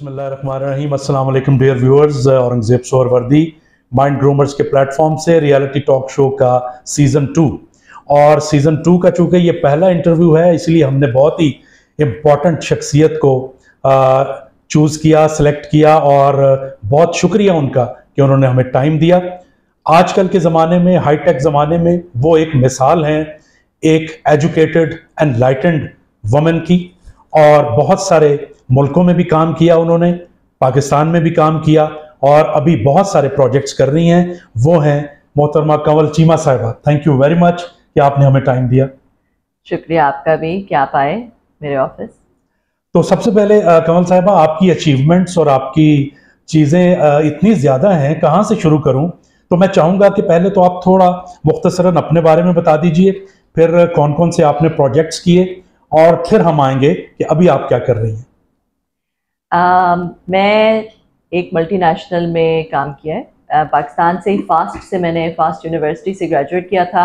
बिस्मिल्लाहिर्रहमानिर्रहीम। अस्सलाम वालेकुम dear viewers. Aurangzeb Suhrawardy mind groomers के प्लेटफॉर्म से रियलिटी टॉक शो का सीज़न 2 और सीज़न 2 का चूँकि ये पहला इंटरव्यू है, इसलिए हमने बहुत ही इम्पॉर्टेंट शख्सियत को चूज़ किया, सेलेक्ट किया और बहुत शुक्रिया उनका कि उन्होंने हमें टाइम दिया। आजकल के ज़माने में, हाईटेक ज़माने में वो एक मिसाल हैं एक एजुकेटेड एनलाइटेंड वुमेन की, और बहुत सारे मुल्कों में भी काम किया उन्होंने, पाकिस्तान में भी काम किया और अभी बहुत सारे प्रोजेक्ट्स कर रही हैं। वो हैं मोहतरमा कंवल चीमा साहिबा। थैंक यू वेरी मच कि आपने हमें टाइम दिया। शुक्रिया आपका भी कि आप आए मेरे ऑफिस। तो सबसे पहले कंवल साहिबा, आपकी अचीवमेंट्स और आपकी चीज़ें इतनी ज़्यादा हैं, कहाँ से शुरू करूँ? तो मैं चाहूँगा कि पहले तो आप थोड़ा मुख्तसरन अपने बारे में बता दीजिए, फिर कौन कौन से आपने प्रोजेक्ट्स किए और फिर हम आएंगे कि अभी आप क्या कर रही हैं। मैं एक मल्टीनेशनल में काम किया है। पाकिस्तान से ही मैंने फास्ट यूनिवर्सिटी से ग्रेजुएट किया था।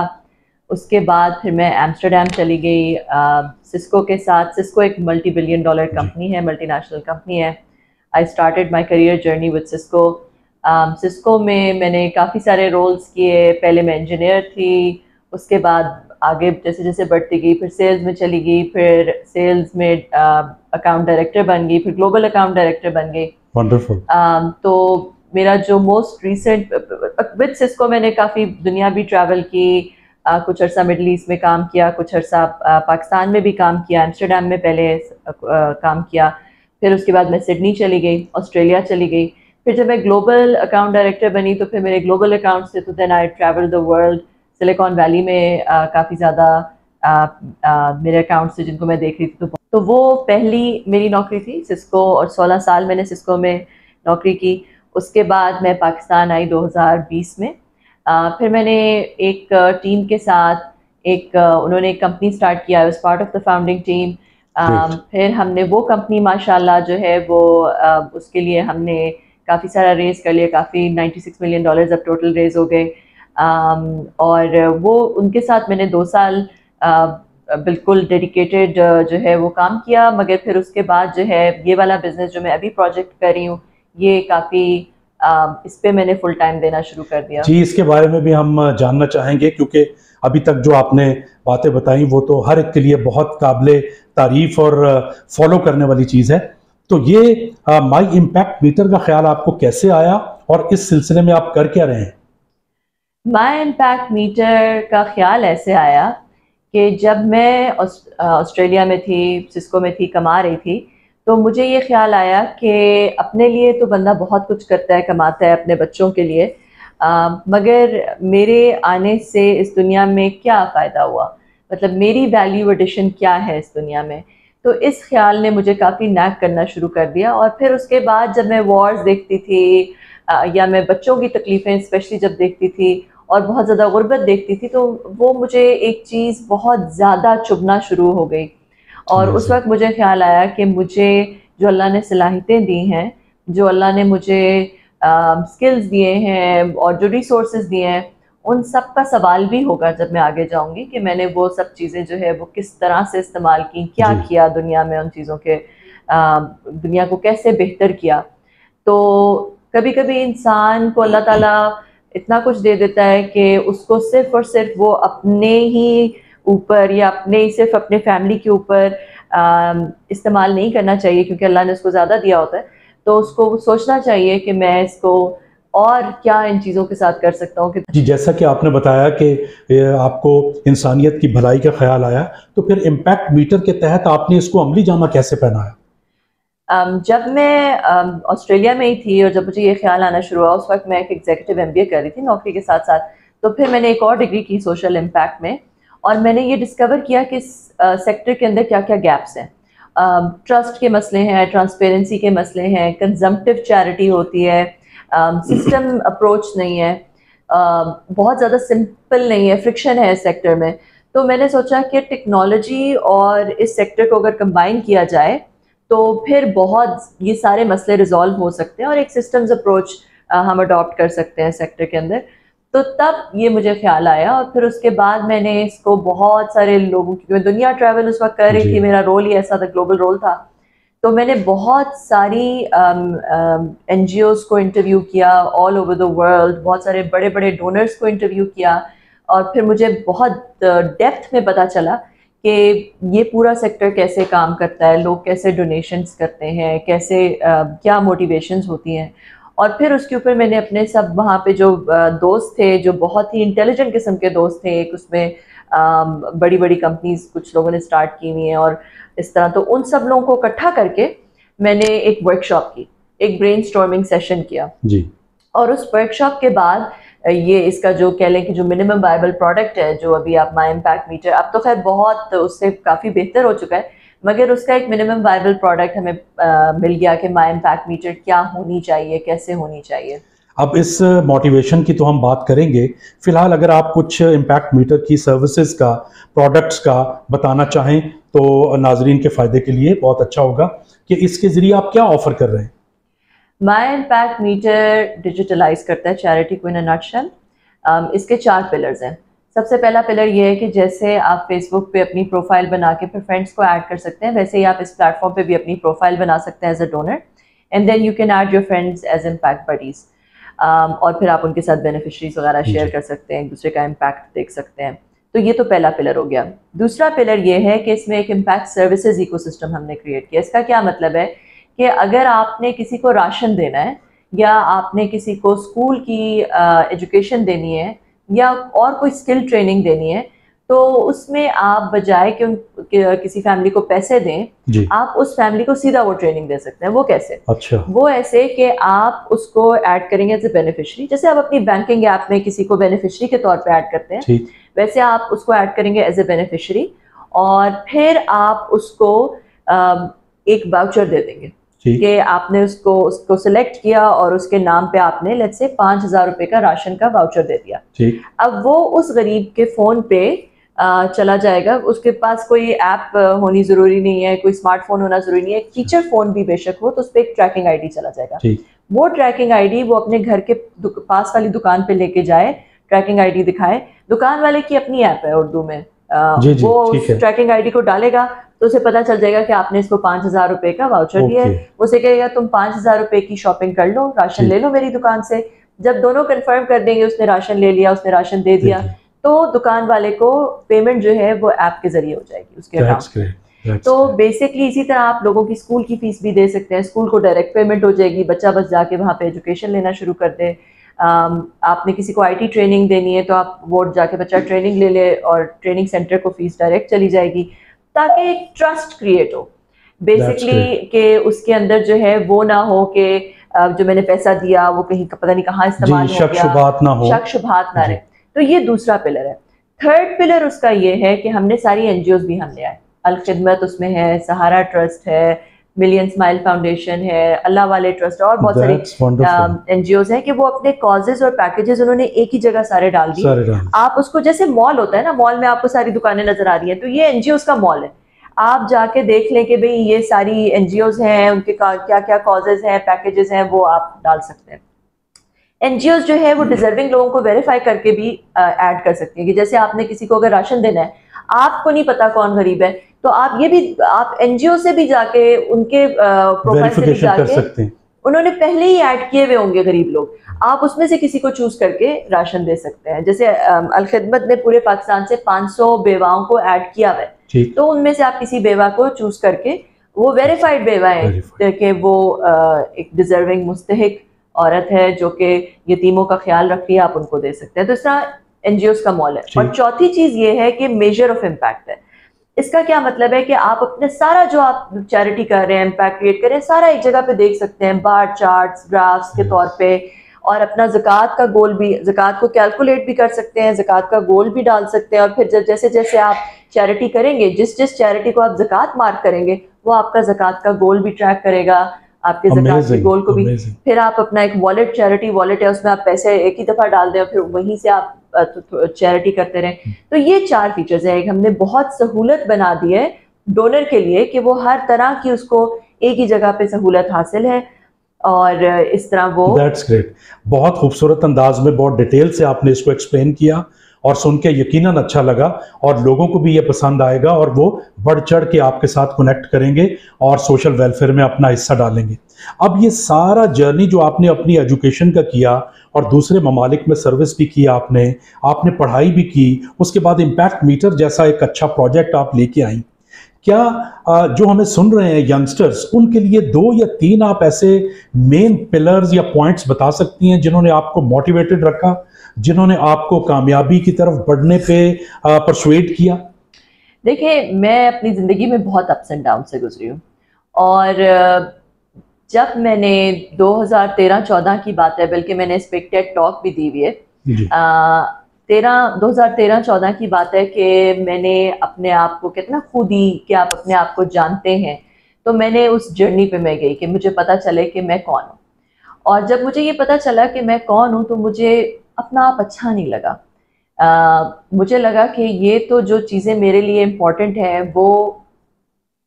उसके बाद फिर मैं एम्स्टर्डम चली गई सिस्को के साथ। सिस्को एक मल्टी बिलियन डॉलर कंपनी है, मल्टीनेशनल कंपनी है। I started my career journey with Cisco. Cisco में मैंने काफ़ी सारे रोल्स किए। पहले मैं इंजीनियर थी, उसके बाद आगे जैसे जैसे बढ़ती गई फिर सेल्स में चली गई, फिर सेल्स में अकाउंट डायरेक्टर बन गई, फिर ग्लोबल अकाउंट डायरेक्टर बन गई। वंडरफुल। तो मेरा जो मोस्ट रिसेंट विद सिस्को मैंने काफ़ी दुनिया भी ट्रैवल की। कुछ अर्सा मिडल ईस्ट में काम किया, कुछ अर्सा पाकिस्तान में भी काम किया, एम्स्टर्डम में पहले काम किया। फिर उसके बाद मैं सिडनी चली गई, ऑस्ट्रेलिया चली गई। फिर जब मैं ग्लोबल अकाउंट डायरेक्टर बनी तो फिर मेरे ग्लोबल अकाउंट से तो then I travel the world. Silicon Valley में काफ़ी ज़्यादा मेरे अकाउंट्स से जिनको मैं देख रही थी, तो वो पहली मेरी नौकरी थी सिस्को, और 16 साल मैंने सिस्को में नौकरी की। उसके बाद मैं पाकिस्तान आई 2020 में। फिर मैंने एक टीम के साथ उन्होंने एक कंपनी स्टार्ट किया, उस part of the founding team. फिर हमने वो कंपनी माशाल्लाह जो है वो उसके लिए हमने काफ़ी सारा रेज़ कर लिया, काफ़ी $96 मिलियन अब टोटल रेज़ हो गए। और वो उनके साथ मैंने 2 साल बिल्कुल डेडिकेटेड जो है वो काम किया। मगर फिर उसके बाद जो है ये वाला बिज़नेस जो मैं अभी प्रोजेक्ट कर रही हूँ, ये काफ़ी इस पे मैंने फुल टाइम देना शुरू कर दिया। जी, इसके बारे में भी हम जानना चाहेंगे, क्योंकि अभी तक जो आपने बातें बताई वो तो हर एक के लिए बहुत काबिले तारीफ और फॉलो करने वाली चीज़ है। तो ये माई इम्पैक्ट मीटर का ख्याल आपको कैसे आया और इस सिलसिले में आप कर क्या रहे हैं? माई इम्पैक्ट मीटर का ख्याल ऐसे आया कि जब मैं ऑस्ट्रेलिया में थी, सिस्को में थी, कमा रही थी, तो मुझे ये ख्याल आया कि अपने लिए तो बंदा बहुत कुछ करता है, कमाता है अपने बच्चों के लिए, मगर मेरे आने से इस दुनिया में क्या फ़ायदा हुआ? मतलब मेरी वैल्यू एडिशन क्या है इस दुनिया में? तो इस ख्याल ने मुझे काफ़ी नैग करना शुरू कर दिया। और फिर उसके बाद जब मैं वॉर्स देखती थी या मैं बच्चों की तकलीफ़ें स्पेशली जब देखती थी और बहुत ज़्यादा गुर्बत देखती थी, तो वो मुझे एक चीज़ बहुत ज़्यादा चुभना शुरू हो गई। और उस वक्त मुझे ख्याल आया कि मुझे जो अल्लाह ने सलाहियतें दी हैं, जो अल्लाह ने मुझे स्किल्स दिए हैं और जो रिसोर्सेज दिए हैं, उन सब का सवाल भी होगा जब मैं आगे जाऊंगी कि मैंने वो सब चीज़ें जो है वो किस तरह से इस्तेमाल की, क्या किया दुनिया में, उन चीज़ों के दुनिया को कैसे बेहतर किया। तो कभी कभी इंसान को अल्लाह ताला इतना कुछ दे देता है कि उसको सिर्फ और सिर्फ वो अपने ही ऊपर या सिर्फ अपने फैमिली के ऊपर इस्तेमाल नहीं करना चाहिए, क्योंकि अल्लाह ने उसको ज़्यादा दिया होता है। तो उसको सोचना चाहिए कि मैं इसको और क्या इन चीज़ों के साथ कर सकता हूँ। जी, जैसा कि आपने बताया कि आपको इंसानियत की भलाई का ख्याल आया, तो फिर इम्पैक्ट मीटर के तहत आपने इसको अमली जामा कैसे पहनाया? जब मैं ऑस्ट्रेलिया में ही थी और जब मुझे ये ख्याल आना शुरू हुआ, उस वक्त मैं एक एग्जीक्यूटिव MBA कर रही थी नौकरी के साथ साथ। तो फिर मैंने एक और डिग्री की सोशल इम्पैक्ट में, और मैंने ये डिस्कवर किया कि इस सेक्टर के अंदर क्या क्या गैप्स हैं। ट्रस्ट के मसले हैं, ट्रांसपेरेंसी के मसले हैं, कंजम्पटिव चैरिटी होती है, सिस्टम अप्रोच नहीं है, बहुत ज़्यादा सिंपल नहीं है, फ्रिक्शन है इस सेक्टर में। तो मैंने सोचा कि टेक्नोलॉजी और इस सेक्टर को अगर कंबाइन किया जाए तो फिर बहुत ये सारे मसले रिजॉल्व हो सकते हैं और एक सिस्टम्स अप्रोच हम अडॉप्ट कर सकते हैं सेक्टर के अंदर। तो तब ये मुझे ख्याल आया, और फिर उसके बाद मैंने इसको बहुत सारे लोगों की, मैं दुनिया ट्रैवल उस वक्त कर रही थी, मेरा रोल ही ऐसा था, ग्लोबल रोल था। तो मैंने बहुत सारी NGOs को इंटरव्यू किया ऑल ओवर द वर्ल्ड, बहुत सारे बड़े बड़े डोनर्स को इंटरव्यू किया, और फिर मुझे बहुत डेप्थ में पता चला कि ये पूरा सेक्टर कैसे काम करता है, लोग कैसे डोनेशंस करते हैं, कैसे क्या मोटिवेशंस होती हैं। और फिर उसके ऊपर मैंने अपने सब वहाँ पे जो दोस्त थे, जो बहुत ही इंटेलिजेंट किस्म के दोस्त थे, एक उसमें बड़ी बड़ी कंपनीज कुछ लोगों ने स्टार्ट की हुई हैं और इस तरह, तो उन सब लोगों को इकट्ठा करके मैंने एक वर्कशॉप की, एक ब्रेनस्टॉर्मिंग सेशन किया जी। और उस वर्कशॉप के बाद ये इसका जो कह लें कि जो मिनिमम वायबल प्रोडक्ट है, जो अभी आप माई इम्पैक्ट मीटर, अब तो खैर बहुत उससे काफ़ी बेहतर हो चुका है, मगर उसका एक मिनिमम वायबल प्रोडक्ट हमें मिल गया कि माई इम्पैक्ट मीटर क्या होनी चाहिए, कैसे होनी चाहिए। अब इस मोटिवेशन की तो हम बात करेंगे, फिलहाल अगर आप कुछ इम्पैक्ट मीटर की सर्विसेज का, प्रोडक्ट्स का बताना चाहें तो नाजरीन के फ़ायदे के लिए बहुत अच्छा होगा कि इसके ज़रिए आप क्या ऑफ़र कर रहे हैं। माई इम्पैक्ट मीटर डिजिटलाइज करता है चैरिटी को इन अ नटशेल। इसके 4 पिलर्स हैं। सबसे पहला पिलर ये है कि जैसे आप फेसबुक पे अपनी प्रोफाइल बना के फिर फ्रेंड्स को ऐड कर सकते हैं, वैसे ही आप इस प्लेटफॉर्म पे भी अपनी प्रोफाइल बना सकते हैं as a donor, and then you can add your friends as impact buddies, और फिर आप उनके साथ बेनिफिशरीज वगैरह शेयर कर सकते हैं, एक दूसरे का इम्पैक्ट देख सकते हैं। तो ये तो पहला पिलर हो गया। दूसरा पिलर ये है कि इसमें एक इम्पैक्ट सर्विसेज इकोसिस्टम हमने क्रिएट किया। इसका क्या मतलब है कि अगर आपने किसी को राशन देना है, या आपने किसी को स्कूल की एजुकेशन देनी है, या और कोई स्किल ट्रेनिंग देनी है, तो उसमें आप बजाय कि किसी फैमिली को पैसे दें, आप उस फैमिली को सीधा वो ट्रेनिंग दे सकते हैं। वो कैसे? अच्छा। वो ऐसे कि आप उसको ऐड करेंगे एज ए बेनिफिशरी, जैसे आप अपनी बैंकिंग ऐप में किसी को बेनिफिशरी के तौर पे ऐड करते हैं, वैसे आप उसको ऐड करेंगे एज ए बेनिफिशरी, और फिर आप उसको एक वाउचर दे देंगे कि आपने उसको सिलेक्ट किया और उसके नाम पे आपने लेट्स से 5,000 रुपए का राशन का वाउचर दे दिया। अब वो उस गरीब के फोन पे चला जाएगा, उसके पास कोई ऐप होनी जरूरी नहीं है, कोई स्मार्टफोन होना जरूरी नहीं है, एक फीचर फोन भी बेशक हो, तो उस पर एक ट्रैकिंग आईडी चला जाएगा। वो ट्रैकिंग आईडी वो अपने घर के पास वाली दुकान पे लेके जाए, ट्रैकिंग आईडी दिखाए, दुकान वाले की अपनी ऐप है उर्दू में, वो उस ट्रैकिंग आईडी को डालेगा तो उसे पता चल जाएगा कि आपने इसको 5,000 रुपए का वाउचर दिया है। उसे कहेगा तुम 5,000 रुपए की शॉपिंग कर लो, राशन ले लो मेरी दुकान से। जब दोनों कंफर्म कर देंगे उसने राशन ले लिया, उसने राशन दे दिया, तो दुकान वाले को पेमेंट जो है वो ऐप के जरिए हो जाएगी उसके अकाउंट। तो बेसिकली इसी तरह आप लोगों की स्कूल की फीस भी दे सकते हैं, स्कूल को डायरेक्ट पेमेंट हो जाएगी, बच्चा बस जाके वहाँ पे एजुकेशन लेना शुरू कर दे। आपने किसी को IT ट्रेनिंग देनी है तो आप वो जाके बच्चा ट्रेनिंग ले ले और ट्रेनिंग सेंटर को फीस डायरेक्ट चली जाएगी, ताकि एक ट्रस्ट क्रिएट हो बेसिकली, कि उसके अंदर जो है वो ना हो कि जो मैंने पैसा दिया वो कहीं पता नहीं कहाँ इस्तेमाल हो गया, शक शुबहात ना रहे। तो ये दूसरा पिलर है। थर्ड पिलर उसका ये है कि हमने सारी NGOs भी हमने आए, अल खिदमत उसमें है, सहारा ट्रस्ट है, मिलियन स्माइल फाउंडेशन है, अल्लाह वाले ट्रस्ट, और बहुत सारी NGOs हैं कि वो अपने कॉजेज और पैकेजेस उन्होंने एक ही जगह सारे डाल दिए। आप उसको, जैसे मॉल होता है ना, मॉल में आपको सारी दुकानें नजर आ रही हैं, तो ये NGOs का मॉल है। आप जाके देख लें कि भाई ये सारी NGOs हैं, उनके क्या क्या कॉजेज हैं, पैकेजेस हैं, वो आप डाल सकते हैं। NGOs जो है वो डिजर्विंग लोगों को वेरीफाई करके भी ऐड कर सकती है, कि जैसे आपने किसी को अगर राशन देना है, आपको नहीं पता कौन गरीब है, तो आप ये भी, आप NGO से भी जाके उनके प्रोफाइल से भी जाके, उन्होंने पहले ही ऐड किए हुए होंगे गरीब लोग, आप उसमें से किसी को चूज करके राशन दे सकते हैं। जैसे अल खिदमत ने पूरे पाकिस्तान से 500 बेवाओं को ऐड किया हुआ है, तो उनमें से आप किसी बेवा को चूज करके, वो वेरीफाइड बेवा है कि वो एक डिजर्विंग मुस्तहिक औरत है जो कि यतीमों का ख्याल रखती है, आप उनको दे सकते हैं। तो इस तरह NGOs का मॉल है। और चौथी चीज ये है कि मेजर ऑफ इम्पैक्ट है। इसका क्या मतलब है कि आप अपने सारा जो आप चैरिटी कर रहे हैं, इम्पैक्ट क्रिएट कर रहे हैं, सारा एक जगह पे देख सकते हैं, बार चार्ट्स, ग्राफ्स के तौर पे, और अपना ज़कात का गोल भी, ज़कात को कैलकुलेट भी कर सकते हैं, ज़कात का गोल भी डाल सकते हैं। और फिर जैसे जैसे आप चैरिटी करेंगे, जिस चैरिटी को आप ज़कात मार्क करेंगे, वो आपका ज़कात का गोल भी ट्रैक करेगा, आपके ज़कात के गोल को भी। फिर आप अपना एक वॉलेट, चैरिटी वॉलेट है, उसमें आप पैसे एक ही दफ़ा डाल दें और फिर वहीं से आप चैरिटी करते रहें। तो ये 4 फीचर्स हैं। हमने बहुत सहूलत बना दी है डोनर के लिए कि वो हर तरह की उसको एक ही जगह पे सहूलत हासिल है, और इस तरह वो। That's great. बहुत खूबसूरत अंदाज में, बहुत डिटेल से आपने इसको एक्सप्लेन किया, और सुन के यकीनन अच्छा लगा और लोगों को भी ये पसंद आएगा और वो बढ़ चढ़ के आपके साथ कनेक्ट करेंगे और सोशल वेलफेयर में अपना हिस्सा डालेंगे। अब ये सारा जर्नी जो आपने अपनी एजुकेशन का किया और दूसरे ममालिक में सर्विस भी किया, आपने पढ़ाई भी की, उसके बाद इम्पैक्ट मीटर जैसा एक अच्छा प्रोजेक्ट आप लेके आई। क्या जो हमें सुन रहे हैं यंगस्टर्स, उनके लिए 2 या 3 आप ऐसे मेन पिलर्स या पॉइंट्स बता सकती हैं जिन्होंने आपको मोटिवेटेड रखा, जिन्होंने आपको कामयाबी की तरफ बढ़ने पे परसुएड किया? देखिए, मैं अपनी ज़िंदगी में बहुत अप्स एंड डाउन से गुजरी हूँ और जब मैंने 2013-14 की बात है, बल्कि मैंने इस पे एक टेड टॉक भी दी हुई है। 2013-14 की बात है कि मैंने अपने आप को कितना खुदी कि आप अपने आप को जानते हैं, तो मैंने उस जर्नी पे मैं गई कि मुझे पता चले कि मैं कौन हूँ। और जब मुझे ये पता चला कि मैं कौन हूँ तो मुझे अपना आप अच्छा नहीं लगा। मुझे लगा कि ये तो जो चीज़ें मेरे लिए इम्पोर्टेंट है वो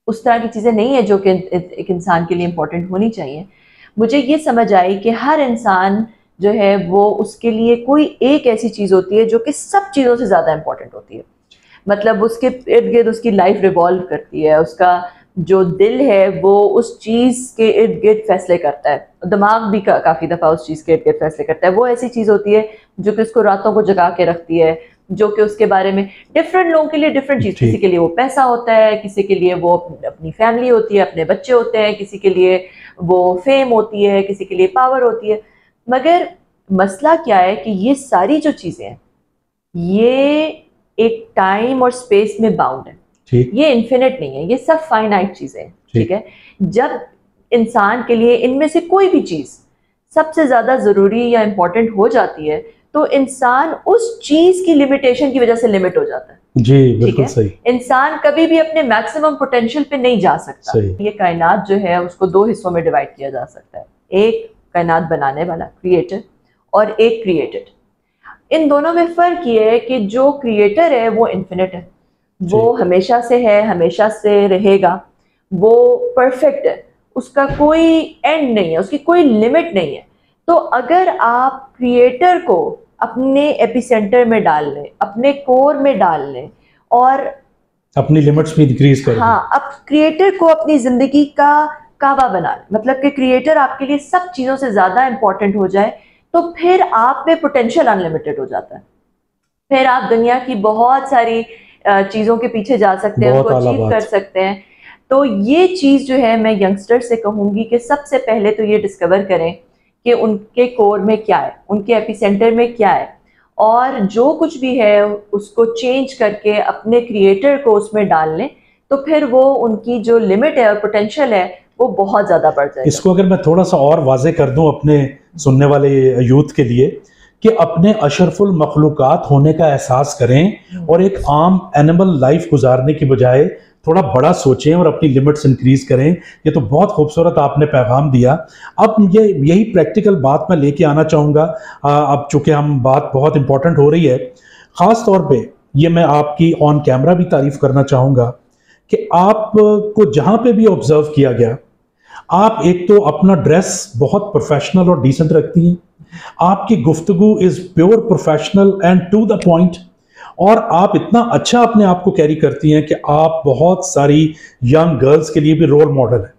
उस तरह की चीज़ें नहीं है जो कि एक इंसान के लिए इम्पोर्टेंट होनी चाहिए। मुझे ये समझ आई कि हर इंसान जो है वो उसके लिए कोई एक ऐसी चीज़ होती है जो कि सब चीज़ों से ज़्यादा इम्पोर्टेंट होती है। मतलब उसके इर्द गिर्द उसकी लाइफ रिवॉल्व करती है, उसका जो दिल है वो उस चीज़ के इर्द गिर्द फैसले करता है, दिमाग भी काफ़ी दफ़ा उस चीज़ के इर्द गिर्द फैसले करता है। वो ऐसी चीज़ होती है जो कि उसको रातों को जगा के रखती है, जो कि उसके बारे में डिफरेंट लोगों के लिए डिफरेंट चीज़, किसी के लिए वो पैसा होता है, किसी के लिए वो अपनी फैमिली होती है, अपने बच्चे होते हैं, किसी के लिए वो फेम होती है, किसी के लिए पावर होती है। मगर मसला क्या है कि ये सारी जो चीज़ें हैं ये एक टाइम और स्पेस में बाउंड है, ये इन्फिनिट नहीं है, ये सब फाइनाइट चीज़ें हैं, ठीक है। जब इंसान के लिए इनमें से कोई भी चीज़ सबसे ज़्यादा ज़रूरी या इम्पोर्टेंट हो जाती है तो इंसान उस चीज़ की लिमिटेशन की वजह से लिमिट हो जाता है। जी, बिल्कुल सही। इंसान कभी भी अपने मैक्सिमम पोटेंशियल पे नहीं जा सकता। ये कायनात जो है उसको 2 हिस्सों में डिवाइड किया जा सकता है, एक कायनात बनाने वाला क्रिएटर और एक क्रिएटेड। इन दोनों में फ़र्क ये है कि जो क्रिएटर है वो इन्फिनिट है, वो हमेशा से है, हमेशा से रहेगा, वो परफेक्ट है, उसका कोई एंड नहीं है, उसकी कोई लिमिट नहीं है। तो अगर आप क्रिएटर को अपने एपिसेंटर में डाल लें, अपने कोर में डाल लें और अपनी लिमिट्स भी डिक्रीज कर, हाँ, अब क्रिएटर को अपनी जिंदगी का काबा बना लें, मतलब कि क्रिएटर आपके लिए सब चीज़ों से ज़्यादा इंपॉर्टेंट हो जाए, तो फिर आप में पोटेंशियल अनलिमिटेड हो जाता है। फिर आप दुनिया की बहुत सारी चीज़ों के पीछे जा सकते हैं, उनको अचीव कर सकते हैं। तो ये चीज़ जो है मैं यंगस्टर से कहूँगी कि सबसे पहले तो ये डिस्कवर करें कि उनके कोर में क्या है, उनके एपिसेंटर में क्या है, और जो कुछ भी है उसको चेंज करके अपने क्रिएटर को उसमें डाल लें, तो फिर वो उनकी जो लिमिट है और पोटेंशियल है वो बहुत ज़्यादा बढ़ जाएगा। इसको अगर मैं थोड़ा सा और वाजे कर दूं अपने सुनने वाले यूथ के लिए कि अपने अशरफुल मखलूकात होने का एहसास करें और एक आम एनिमल लाइफ गुजारने की बजाय थोड़ा बड़ा सोचें और अपनी लिमिट्स इंक्रीज करें। ये तो बहुत खूबसूरत आपने पैगाम दिया। अब यही प्रैक्टिकल बात मैं लेके आना चाहूँगा। अब चूँकि हम बात बहुत इंपॉर्टेंट हो रही है, ख़ास तौर पे ये मैं आपकी ऑन कैमरा भी तारीफ़ करना चाहूँगा कि आपको जहाँ पे भी ऑब्जर्व किया गया, आप एक तो अपना ड्रेस बहुत प्रोफेशनल और डिसेंट रखती हैं, आपकी गुफ्तगू is pure professional and to the point, और आप इतना अच्छा अपने आप को कैरी करती हैं कि आप बहुत सारी यंग गर्ल्स के लिए भी रोल मॉडल हैं।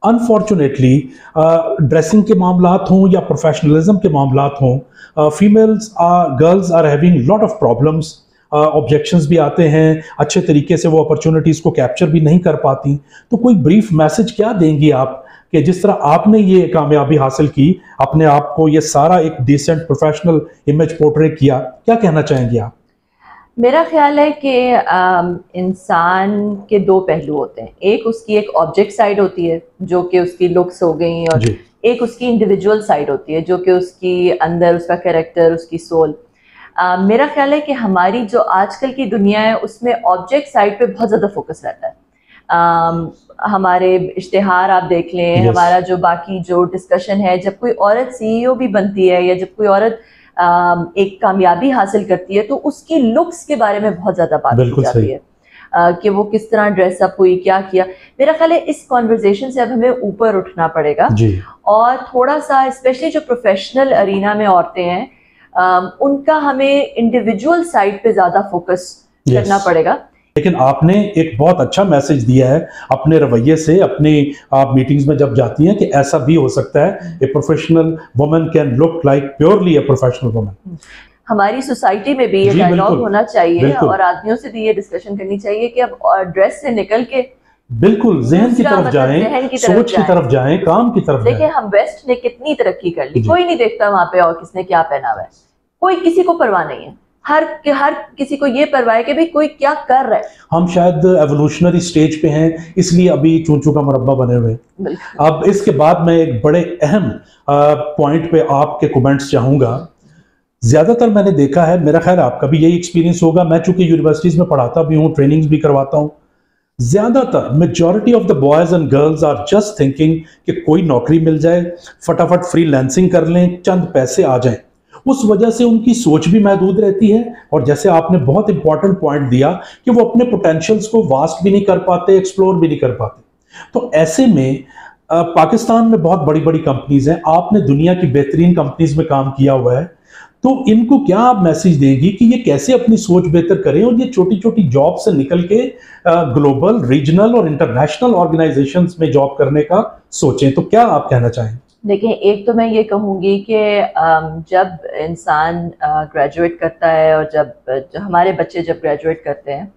अनफॉर्चुनेटली ड्रेसिंग के मामलात हों या प्रोफेशनलिज्म के मामलात हों, females girls are having lot of problems, objections भी आते हैं, अच्छे तरीके से वो अपॉर्चुनिटीज़ को कैप्चर भी नहीं कर पाती। तो कोई ब्रीफ मैसेज क्या देंगी आप कि जिस तरह आपने ये कामयाबी हासिल की, अपने आप को ये सारा एक डिसेंट प्रोफेशनल इमेज पोर्ट्रे किया, क्या कहना चाहेंगी आप? मेरा ख्याल है कि इंसान के 2 पहलू होते हैं, एक उसकी एक ऑब्जेक्ट साइड होती है जो कि उसकी लुक्स हो गई, और एक उसकी इंडिविजुअल साइड होती है जो कि उसकी अंदर उसका कैरेक्टर, उसकी सोल। मेरा ख्याल है कि हमारी जो आजकल की दुनिया है उसमें ऑब्जेक्ट साइड पे बहुत ज़्यादा फोकस रहता है। हमारे इश्तिहार आप देख लें, हमारा जो बाकी जो डिस्कशन है, जब कोई औरत CEO भी बनती है या जब कोई औरत एक कामयाबी हासिल करती है तो उसकी लुक्स के बारे में बहुत ज़्यादा बात की जाती है कि वो किस तरह ड्रेसअप हुई, क्या किया। मेरा ख्याल है इस कॉन्वर्जेशन से अब हमें ऊपर उठना पड़ेगा और थोड़ा सा, स्पेशली जो प्रोफेशनल अरीना में औरतें हैं, उनका हमें इंडिविजुअल साइड पे ज़्यादा फोकस करना पड़ेगा। लेकिन आपने एक बहुत अच्छा मैसेज दिया है अपने रवैये से, अपनी आप मीटिंग्स में जब जाती हैं, कि ऐसा भी हो सकता है, a professional woman can look like purely a professional woman. हमारी सोसाइटी में भी ये डायलॉग होना चाहिए और आदमियों से भी ये डिस्कशन करनी चाहिए कि अब ड्रेस से निकल के बिल्कुल जहन की तरफ जाएं, सोच की तरफ जाएं, काम की तरफ देखिए हम वेस्ट ने कितनी तरक्की कर ली, कोई नहीं देखता वहां पे और किसने क्या पहना हुआ है, कोई किसी को परवाह नहीं है, हर किसी को ये परवाह है कि भाई कोई क्या कर रहा है। हम शायद एवोल्यूशनरी स्टेज पे हैं, इसलिए अभी चूचू का मुरब्बा बने हुए। अब इसके बाद मैं एक बड़े अहम पॉइंट पे आपके कमेंट्स चाहूंगा। ज्यादातर मैंने देखा है, मेरा ख्याल आपका भी यही एक्सपीरियंस होगा, मैं चूंकि यूनिवर्सिटीज में पढ़ाता भी हूँ, ट्रेनिंग्स भी करवाता हूँ, ज्यादातर majority of the boys and girls are just thinking कि कोई नौकरी मिल जाए, फटाफट फ्रीलांसिंग कर लें, चंद पैसे आ जाएं। उस वजह से उनकी सोच भी महदूद रहती है, और जैसे आपने बहुत इंपॉर्टेंट पॉइंट दिया कि वो अपने पोटेंशियल्स को वास्ट भी नहीं कर पाते, एक्सप्लोर भी नहीं कर पाते। तो ऐसे में पाकिस्तान में बहुत बड़ी बड़ी कंपनीज हैं, आपने दुनिया की बेहतरीन कंपनीज में काम किया हुआ है, तो इनको क्या आप मैसेज देंगी कि ये कैसे अपनी सोच बेहतर करें और ये छोटी छोटी जॉब से निकल के ग्लोबल, रीजनल और इंटरनेशनल ऑर्गेनाइजेशंस में जॉब करने का सोचें? तो क्या आप कहना चाहेंगे? देखिए, एक तो मैं ये कहूँगी कि जब इंसान ग्रेजुएट करता है और जब हमारे बच्चे जब ग्रेजुएट करते हैं,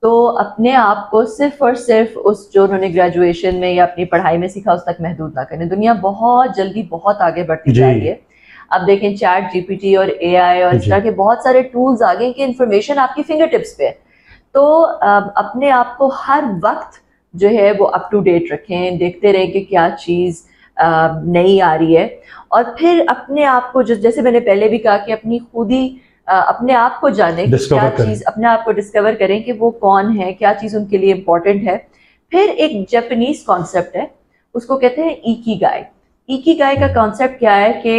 तो अपने आप को सिर्फ और सिर्फ उस जो उन्होंने ग्रेजुएशन में या अपनी पढ़ाई में सीखा उस तक महदूद ना करें। दुनिया बहुत जल्दी बहुत आगे बढ़ती जा रही है। अब देखें चैट जीपीटी और एआई और इस तरह के बहुत सारे टूल्स आ गए कि इंफॉर्मेशन आपकी फिंगर टिप्स पे है। तो अपने आप को हर वक्त जो है वो अप टू डेट रखें, देखते रहें कि क्या चीज़ नई आ रही है, और फिर अपने आप को जैसे मैंने पहले भी कहा कि अपनी खुद ही अपने आप को जाने कि क्या चीज़, अपने आप को डिस्कवर करें कि वो कौन है, क्या चीज़ उनके लिए इम्पोर्टेंट है। फिर एक जापानीज कॉन्सेप्ट है, उसको कहते हैं इकिगाई। इकिगाई का कॉन्सेप्ट क्या है कि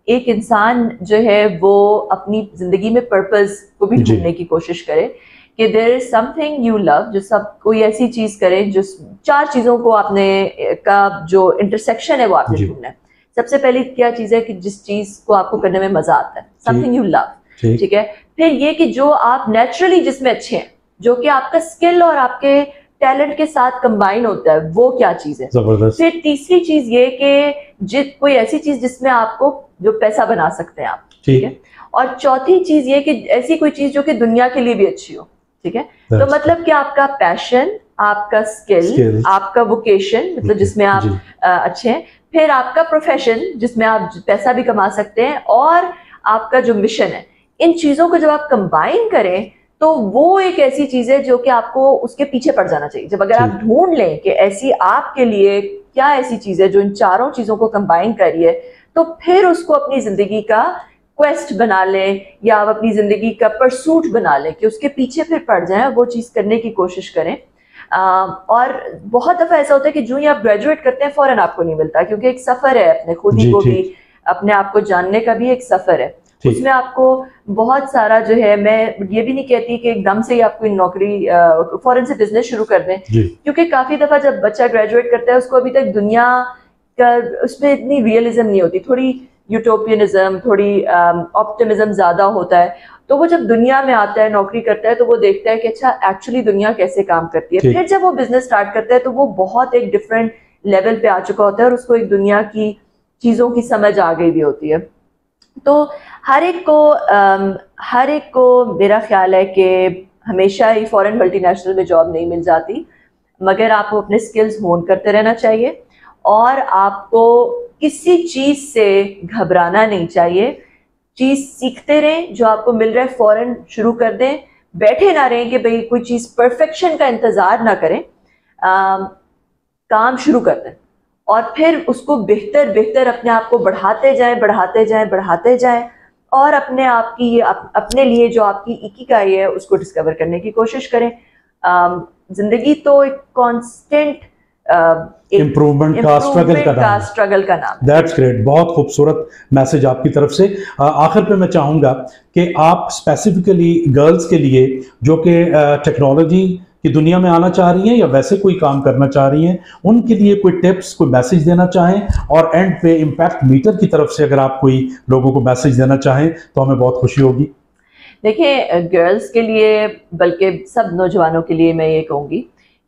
एक इंसान जो है वो अपनी ज़िंदगी में पर्पस को भी ढूंढने की कोशिश करे कि there is something you love, जो सब कोई ऐसी चीज़ करे जो चार चीज़ों को आपने का जो इंटरसेक्शन है वो आपने ढूंढना है। सबसे पहली क्या चीज़ है कि जिस चीज़ को आपको करने में मज़ा आता है, समथिंग यू लव, ठीक है। फिर ये कि जो आप नेचुरली जिसमें अच्छे हैं, जो कि आपका स्किल और आपके टैलेंट के साथ कंबाइन होता है, वो क्या चीज है। फिर तीसरी चीज ये कि कोई ऐसी चीज जिसमें आपको जो पैसा बना सकते हैं आप, ठीक है। और चौथी चीज ये कि ऐसी कोई चीज जो कि दुनिया के लिए भी अच्छी हो, ठीक है। तो मतलब कि आपका पैशन, आपका स्किल, आपका वोकेशन मतलब जिसमें आप अच्छे हैं, फिर आपका प्रोफेशन जिसमें आप पैसा भी कमा सकते हैं, और आपका जो मिशन है, इन चीजों को जब आप कंबाइन करें तो वो एक ऐसी चीज है जो कि आपको उसके पीछे पड़ जाना चाहिए। जब अगर आप ढूंढ लें कि ऐसी आपके लिए क्या ऐसी चीज है जो इन चारों चीजों को कंबाइन कर रही है, तो फिर उसको अपनी जिंदगी का क्वेस्ट बना लें या आप अपनी जिंदगी का परसूट बना लें कि उसके पीछे फिर पड़ जाएं, वो चीज करने की कोशिश करें। और बहुत दफा ऐसा होता है कि जो ही आप ग्रेजुएट करते हैं फौरन आपको नहीं मिलता, क्योंकि एक सफर है, अपने खुद ही को भी अपने आप को जानने का भी एक सफर है। उसमें आपको बहुत सारा जो है, मैं ये भी नहीं कहती कि एकदम से ही आपको नौकरी फौरन से बिजनेस शुरू कर दें, क्योंकि काफी दफा जब बच्चा ग्रेजुएट करता है उसको अभी तक दुनिया का उसमें इतनी रियलिज्म नहीं होती, थोड़ी यूटोपियनिज्म, थोड़ी ऑप्टिमिज्म ज्यादा होता है। तो वो जब दुनिया में आता है, नौकरी करता है, तो वो देखता है कि अच्छा एक्चुअली दुनिया कैसे काम करती है। फिर जब वो बिजनेस स्टार्ट करता है तो वो बहुत एक डिफरेंट लेवल पे आ चुका होता है और उसको एक दुनिया की चीजों की समझ आ गई भी होती है। तो हर एक को मेरा ख्याल है कि हमेशा ही फॉरेन मल्टीनेशनल में जॉब नहीं मिल जाती, मगर आपको अपने स्किल्स होन करते रहना चाहिए और आपको किसी चीज़ से घबराना नहीं चाहिए। चीज़ सीखते रहें, जो आपको मिल रहा है फौरन शुरू कर दें, बैठे ना रहें कि भाई कोई चीज़ परफेक्शन का इंतज़ार ना करें, काम शुरू कर दें और फिर उसको बेहतर बेहतर अपने आप को बढ़ाते जाएं और अपने आप की अपने लिए जो आपकी इकिगाई है उसको डिस्कवर करने की कोशिश करें। जिंदगी तो एक कांस्टेंट इम्प्रूवमेंट का स्ट्रगल का नाम। दैट्स ग्रेट, बहुत खूबसूरत मैसेज आपकी तरफ से। आखिर पे मैं चाहूँगा कि आप स्पेसिफिकली गर्ल्स के लिए जो कि टेक्नोलॉजी कि दुनिया में आना चाह रही हैं या वैसे कोई काम करना चाह रही हैं, उनके लिए कोई टिप्स, कोई मैसेज देना चाहें, और एंड पे इम्पैक्ट मीटर की तरफ से अगर आप कोई लोगों को मैसेज देना चाहें तो हमें बहुत खुशी होगी। देखिए, गर्ल्स के लिए, बल्कि सब नौजवानों के लिए मैं ये कहूँगी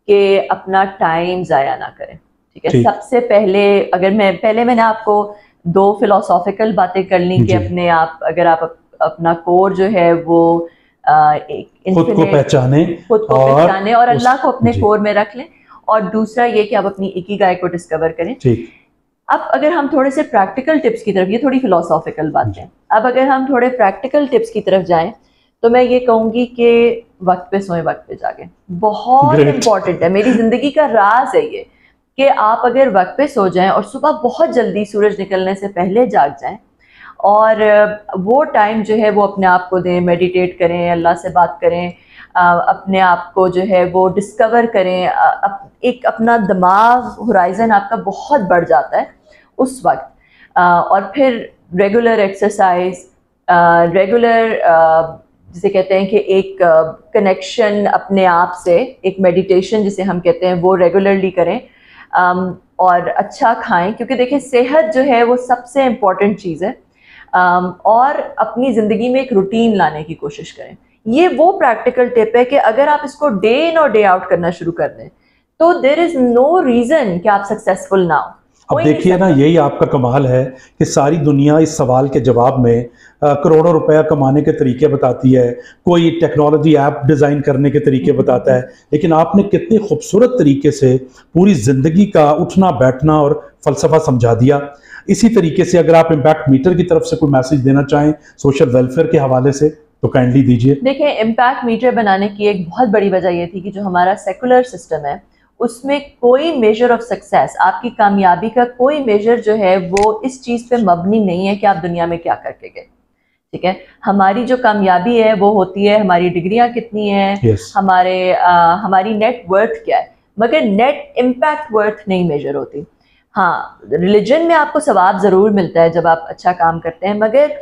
कि अपना टाइम ज़ाया ना करें। ठीक है, सबसे पहले मैंने आपको 2 फिलोसॉफिकल बातें कर ली कि अपने आप, अगर आप अपना कोर जो है वो खुद को पहचाने और अल्लाह को अपने कोर में रख लें, और दूसरा ये कि आप अपनी इकिगाई को डिस्कवर करें। अब अगर हम थोड़े से प्रैक्टिकल टिप्स की तरफ, ये थोड़ी फिलोसॉफिकल बात है, अब अगर हम थोड़े प्रैक्टिकल टिप्स की तरफ जाएं तो मैं ये कहूँगी कि वक्त पे सोएं, वक्त पे जागें, बहुत इंपॉर्टेंट है। मेरी ज़िंदगी का राज है ये कि आप अगर वक्त पे सो जाएं और सुबह बहुत जल्दी सूरज निकलने से पहले जाग जाएं, और वो टाइम जो है वो अपने आप को दें, मेडिटेट करें, अल्लाह से बात करें, अपने आप को जो है वो डिस्कवर करें। एक अपना दिमाग होराइजन आपका बहुत बढ़ जाता है उस वक्त। और फिर रेगुलर एक्सरसाइज, रेगुलर जिसे कहते हैं कि एक कनेक्शन अपने आप से, एक मेडिटेशन जिसे हम कहते हैं, वो रेगुलरली करें, और अच्छा खाएं, क्योंकि देखिए सेहत जो है वो सबसे इम्पॉर्टेंट चीज़ है। और अपनी ज़िंदगी में एक रूटीन लाने की कोशिश करें। ये वो प्रैक्टिकल टिप है कि अगर आप इसको डे इन और डे आउट करना शुरू कर दें तो देयर इज़ नो रीज़न कि आप सक्सेसफुल ना हो। अब देखिए ना, यही आपका कमाल है कि सारी दुनिया इस सवाल के जवाब में करोड़ों रुपया कमाने के तरीके बताती है, कोई टेक्नोलॉजी ऐप डिज़ाइन करने के तरीके बताता है, लेकिन आपने कितने खूबसूरत तरीके से पूरी ज़िंदगी का उठना बैठना और फ़लसफ़ा समझा दिया। इसी तरीके से अगर आप इम्पैक्ट मीटर की तरफ से कोई मैसेज देना चाहें सोशल वेलफेयर के हवाले से तो काइंडली दीजिए। देखिए, इम्पैक्ट मीटर बनाने की एक बहुत बड़ी वजह ये थी कि जो हमारा सेकुलर सिस्टम है उसमें कोई मेजर ऑफ सक्सेस, आपकी कामयाबी का कोई मेजर जो है वो इस चीज़ पे मबनी नहीं है कि आप दुनिया में क्या करके गए। ठीक है, हमारी जो कामयाबी है वो होती है हमारी डिग्रियां कितनी हैं, हमारी नेट वर्थ क्या है, मगर नेट इम्पैक्ट वर्थ नहीं मेजर होती। हाँ, रिलीजन में आपको सवाब ज़रूर मिलता है जब आप अच्छा काम करते हैं, मगर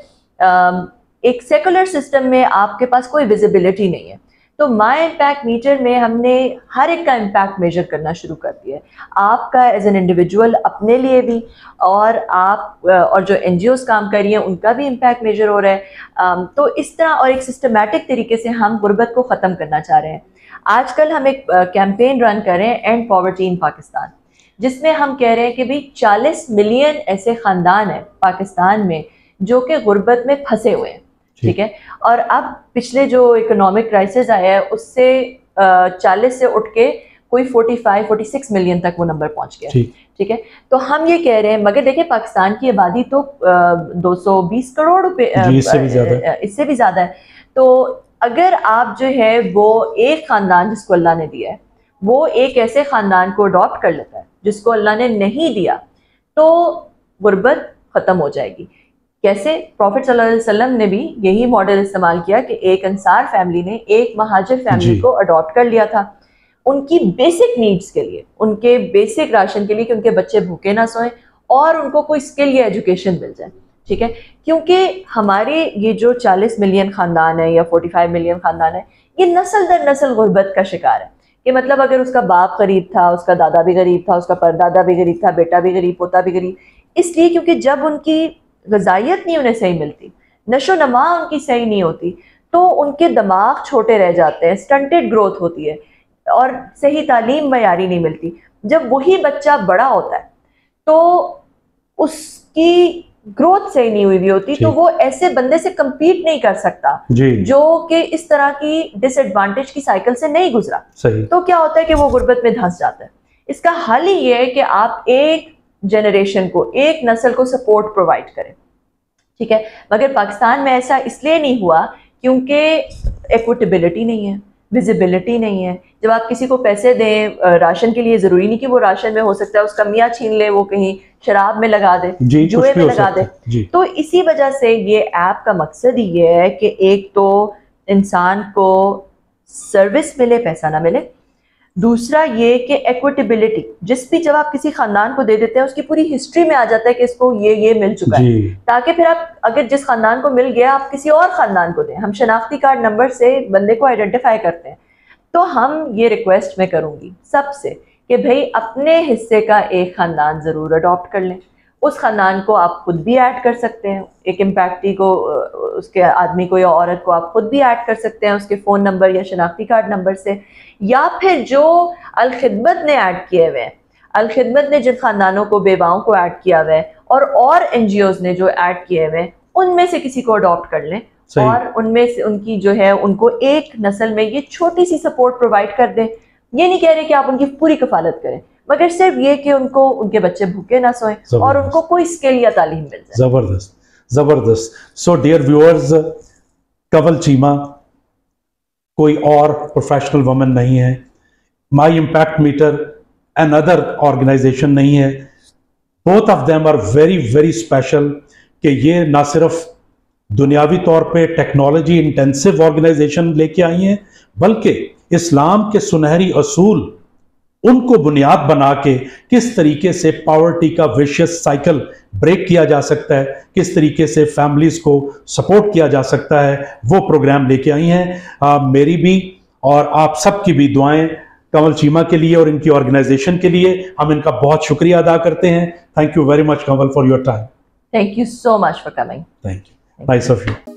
एक सेकुलर सिस्टम में आपके पास कोई विजिबिलिटी नहीं है। तो माई इम्पैक्ट मीटर में हमने हर एक का इम्पैक्ट मेजर करना शुरू कर दिया है, आपका एज एन इंडिविजुअल अपने लिए भी, और आप और जो NGOs काम कर रही हैं उनका भी इम्पैक्ट मेजर हो रहा है। तो इस तरह और एक सिस्टमैटिक तरीके से हम गुर्बत को ख़त्म करना चाह रहे हैं। आजकल हम एक कैंपेन रन कर रहे हैं, एंड पॉवर्टी इन पाकिस्तान, जिसमें हम कह रहे हैं कि भाई 40 मिलियन ऐसे ख़ानदान हैं पाकिस्तान में जो कि गुर्बत में फंसे हुए हैं। ठीक है, और अब पिछले जो इकोनॉमिक क्राइसिस आया है उससे 40 से उठ के कोई 45-46 मिलियन तक वो नंबर पहुंच गया। ठीक है, तो हम ये कह रहे हैं, मगर देखिए पाकिस्तान की आबादी तो 220 करोड़ इससे भी ज़्यादा है। तो अगर आप जो है वो एक ख़ानदान जिसको अल्लाह ने दिया है, वो एक ऐसे ख़ानदान को अडॉप्ट कर लेता है जिसको अल्लाह ने नहीं दिया, तो गुर्बत ख़त्म हो जाएगी। कैसे? प्रॉफिट सल्लल्लाहु अलैहि वसल्लम ने भी यही मॉडल इस्तेमाल किया कि एक अंसार फैमिली ने एक महाजिर फैमिली को अडॉप्ट कर लिया था, उनकी बेसिक नीड्स के लिए, उनके बेसिक राशन के लिए, कि उनके बच्चे भूखे ना सोएं और उनको कोई स्किल या एजुकेशन मिल जाए। ठीक है, क्योंकि हमारे ये जो 40 मिलियन ख़ानदान है या 45 मिलियन ख़ानदान है, ये नस्ल दर नस्ल गुर्बत का शिकार है। कि मतलब अगर उसका बाप गरीब था, उसका दादा भी गरीब था, उसका परदादा भी गरीब था, बेटा भी गरीब, पोता भी गरीब, इसलिए क्योंकि जब उनकी ग़िज़ाइयत नहीं उन्हें सही मिलती, नशो नमा उनकी सही नहीं होती, तो उनके दिमाग छोटे रह जाते हैं, स्टंटेड ग्रोथ होती है और सही तालीम मयारी नहीं मिलती। जब वही बच्चा बड़ा होता है तो उसकी ग्रोथ सही नहीं हुई होती, तो वो ऐसे बंदे से compete नहीं कर सकता जो कि इस तरह की डिसएडवांटेज की साइकिल से नहीं गुजरा। तो क्या होता है कि वो गुर्बत में धंस जाता है। इसका हल ही ये है कि आप एक जनरेशन को, एक नस्ल को सपोर्ट प्रोवाइड करें। ठीक है, मगर पाकिस्तान में ऐसा इसलिए नहीं हुआ क्योंकि एक्विटेबिलिटी नहीं है, विजिबिलिटी नहीं है। जब आप किसी को पैसे दें राशन के लिए, ज़रूरी नहीं कि वो राशन में, हो सकता है उसका मियाँ छीन ले, वो कहीं शराब में लगा दे, जुए में लगा दे। तो इसी वजह से ये ऐप का मकसद ही ये है कि एक तो इंसान को सर्विस मिले, पैसा ना मिले, दूसरा ये कि एक्विटेबिलिटी, जिस भी जब आप किसी खानदान को दे देते हैं उसकी पूरी हिस्ट्री में आ जाता है कि इसको ये मिल चुका है, ताकि फिर आप अगर जिस खानदान को मिल गया आप किसी और खानदान को दें। हम शनाख्ती कार्ड नंबर से बंदे को आइडेंटिफाई करते हैं, तो हम ये रिक्वेस्ट मैं करूँगी सबसे कि भाई अपने हिस्से का एक ख़ानदान ज़रूर अडॉप्ट कर लें। उस ख़ानदान को आप खुद भी ऐड कर सकते हैं, एक इम्पैक्टी को, उसके आदमी को या औरत को आप खुद भी ऐड कर सकते हैं उसके फ़ोन नंबर या शनाख्ती कार्ड नंबर से, या फिर जो अल-खिदमत ने ऐड किए हुए हैं, अल-खिदमत ने जिन ख़ानदानों को, बेवाओं को ऐड किया हुआ है और NGOs ने जो ऐड किए हुए हैं, उनमें से किसी को अडॉप्ट कर लें और उनमें से उनकी जो है उनको एक नस्ल में ये छोटी सी सपोर्ट प्रोवाइड कर दें। ये नहीं कह रहे कि आप उनकी पूरी कफालत करें, मगर सिर्फ ये कि उनको, उनके बच्चे भूखे ना सोएं और उनको कोई स्किल या तालीम मिल जाए। जबरदस्त, जबरदस्त। So dear viewers, Kanwal Cheema कोई और प्रोफेशनल वुमन नहीं है, My Impact Meter another organization नहीं है। Both of them are very very special कि ये ना सिर्फ दुनियावी तौर पे टेक्नोलॉजी इंटेंसिव ऑर्गेनाइजेशन लेके आई हैं, बल्कि इस्लाम के सुनहरी असूल उनको बुनियाद बना के किस तरीके से पॉवर्टी का विशियस साइकिल ब्रेक किया जा सकता है, किस तरीके से फैमिलीज को सपोर्ट किया जा सकता है, वो प्रोग्राम लेके आई हैं। मेरी भी और आप सबकी भी दुआएं कंवल चीमा के लिए और इनकी ऑर्गेनाइजेशन के लिए। हम इनका बहुत शुक्रिया अदा करते हैं। Thank you very much Kanwal for your time. Thank you so much for coming. Thank you, nice of you.